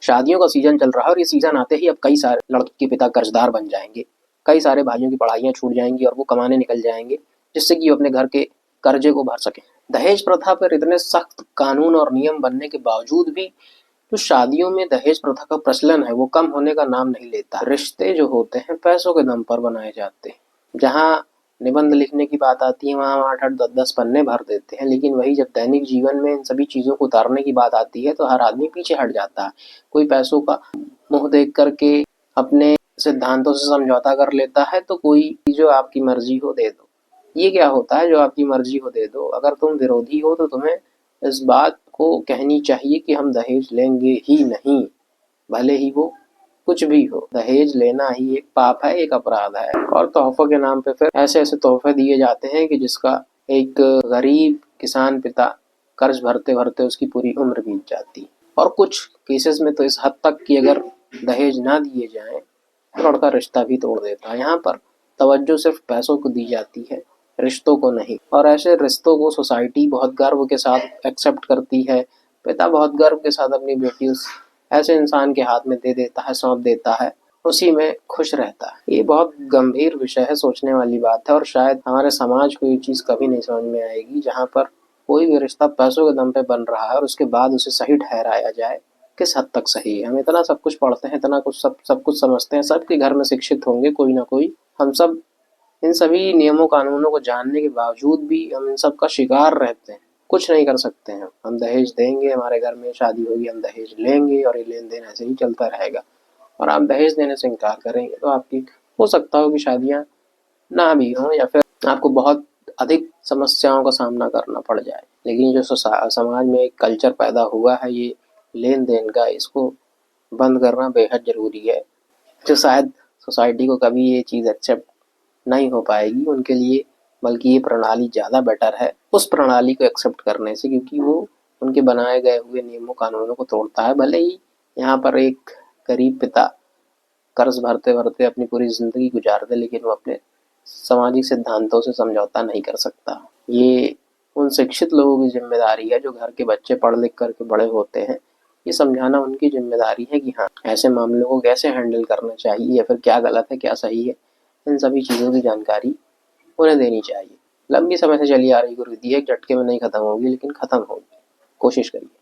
शादियों का सीजन चल रहा है और ये सीजन आते ही अब कई सारे लड़के के पिता कर्जदार बन जाएंगे, कई सारे भाइयों की पढ़ाइयाँ छूट जाएंगी और वो कमाने निकल जाएंगे जिससे कि वो अपने घर के कर्जे को भर सके। दहेज प्रथा पर इतने सख्त कानून और नियम बनने के बावजूद भी जो शादियों में दहेज प्रथा का प्रचलन है वो कम होने का नाम नहीं लेता। रिश्ते जो होते हैं पैसों के दम पर बनाए जाते हैं। जहाँ निबंध लिखने की बात आती है वहाँ 8-8 10-10 पन्ने भर देते हैं, लेकिन वही जब दैनिक जीवन में इन सभी चीज़ों को उतारने की बात आती है तो हर आदमी पीछे हट जाता है। कोई पैसों का मुँह देख करके अपने सिद्धांतों से समझौता कर लेता है, तो कोई जो आपकी मर्जी हो दे दो। ये क्या होता है जो आपकी मर्जी हो दे दो? अगर तुम विरोधी हो तो तुम्हें इस बात को कहनी चाहिए कि हम दहेज लेंगे ही नहीं, भले ही वो कुछ भी हो। दहेज लेना ही एक पाप है, एक अपराध है। और तोहफों के नाम पे फिर ऐसे ऐसे तोहफे दिए जाते हैं कि जिसका एक गरीब किसान पिता कर्ज भरते भरते उसकी पूरी उम्र बीत जाती। और कुछ केसेस में तो इस हद तक कि अगर दहेज ना दिए जाएं तो लड़का रिश्ता भी तोड़ देता है। यहाँ पर तवज्जो सिर्फ पैसों को दी जाती है, रिश्तों को नहीं। और ऐसे रिश्तों को सोसाइटी बहुत गर्व के साथ एक्सेप्ट करती है। पिता बहुत गर्व के साथ अपनी बेटी उस ऐसे इंसान के हाथ में दे देता है, सौंप देता है, उसी में खुश रहता है। ये बहुत गंभीर विषय है, सोचने वाली बात है और शायद हमारे समाज को ये चीज़ कभी नहीं समझ में आएगी जहाँ पर कोई भी रिश्ता पैसों के दम पे बन रहा है और उसके बाद उसे सही ठहराया जाए किस हद तक सही है। हम इतना सब कुछ पढ़ते हैं, इतना कुछ सब कुछ समझते हैं, सबके घर में शिक्षित होंगे कोई ना कोई। हम सब इन सभी नियमों कानूनों को जानने के बावजूद भी हम इन सब का शिकार रहते हैं। कुछ नहीं कर सकते हैं। हम दहेज देंगे, हमारे घर में शादी होगी, हम दहेज लेंगे और ये लेन देन ऐसे ही चलता रहेगा। और आप दहेज देने से इनकार करेंगे तो आपकी हो सकता हो कि शादियाँ ना भी हों या फिर आपको बहुत अधिक समस्याओं का सामना करना पड़ जाए। लेकिन जो समाज में एक कल्चर पैदा हुआ है ये लेन देन का, इसको बंद करना बेहद ज़रूरी है। जो शायद सोसाइटी को कभी ये चीज़ एक्सेप्ट नहीं हो पाएगी उनके लिए, बल्कि ये प्रणाली ज़्यादा बेटर है उस प्रणाली को एक्सेप्ट करने से, क्योंकि वो उनके बनाए गए हुए नियमों कानूनों को तोड़ता है। भले ही यहाँ पर एक गरीब पिता कर्ज भरते भरते अपनी पूरी ज़िंदगी गुजार दे, लेकिन वो अपने सामाजिक सिद्धांतों से समझौता नहीं कर सकता। ये उन शिक्षित लोगों की जिम्मेदारी है जो घर के बच्चे पढ़ लिख करके बड़े होते हैं। ये समझाना उनकी जिम्मेदारी है कि हाँ, ऐसे मामलों को कैसे हैंडल करना चाहिए या फिर क्या गलत है क्या सही है, इन सभी चीज़ों की जानकारी उन्हें देनी चाहिए। लंबी समय से चली आ रही कुरीति एक झटके में नहीं खत्म होगी, लेकिन खत्म होगी। कोशिश करिए।